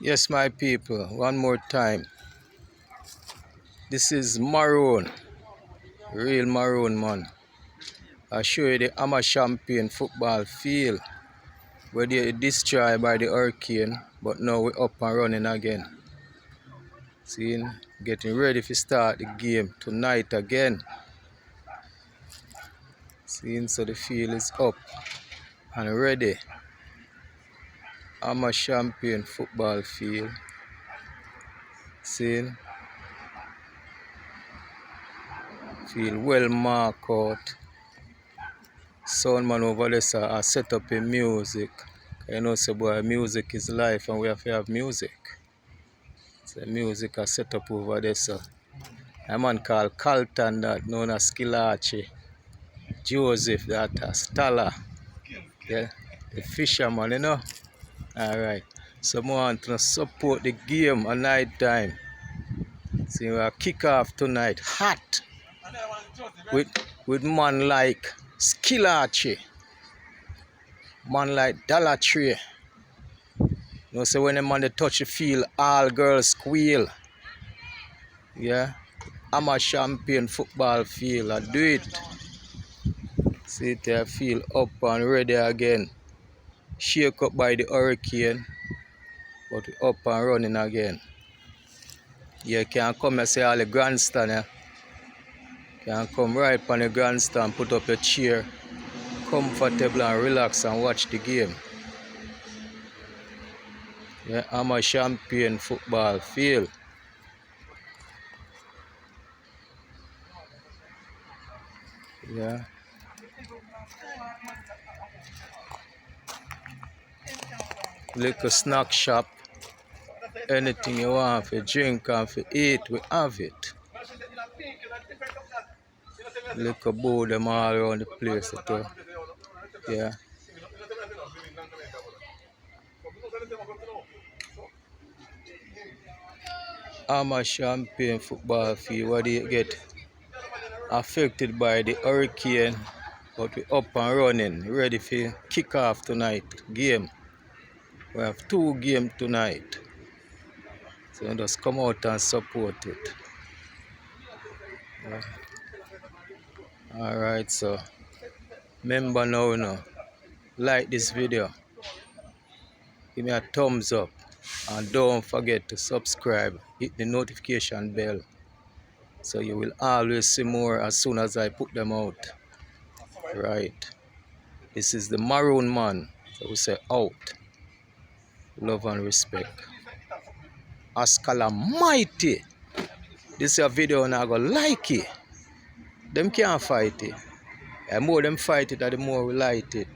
Yes, my people, one more time. This is Maroon, real Maroon, man. I show you the Hammer Champion football field where they destroyed by the hurricane, but now we're up and running again. Seeing, getting ready to start the game tonight again. Seeing, so the field is up and ready. Hammer Champion football field. Seeing, field well marked out. Soundman over there, sir, I set up a music. You know, so boy, music is life and we have to have music. So music I set up over there, sir. A man called Carlton, that known as Skilachi. Joseph, that Stella. Yeah, the fisherman, you know. Alright. So I want to support the game at night time. See, we'll kick off tonight. Hot. With man like Skilachi. Man like Dollar Tree. You know, so when the man they touch the field, all girls squeal. Yeah. I'm a champion football field. I do it. See it there, feel up and ready again. Shake up by the hurricane, but we up and running again. You can come and say all the grandstand. Yeah? Can come right on the grandstand, put up your chair, comfortable and relax and watch the game. Yeah, I'm a champion football field. Yeah. Little snack shop. Anything you want for drink and for eat, we have it. Little board them all around the place too. Yeah. I'm a champion football field. What do you get? Affected by the hurricane, but we up and running, ready for kick off tonight game. We have 2 games tonight, so just come out and support it. Yeah. Alright, so remember now, like this video, give me a thumbs up, and don't forget to subscribe, hit the notification bell, so you will always see more as soon as I put them out. Right, this is the Maroon man, so we say out. Love and respect. Askala mighty. This is a video and I go like it. Them can't fight it. The more them fight it, the more we like it.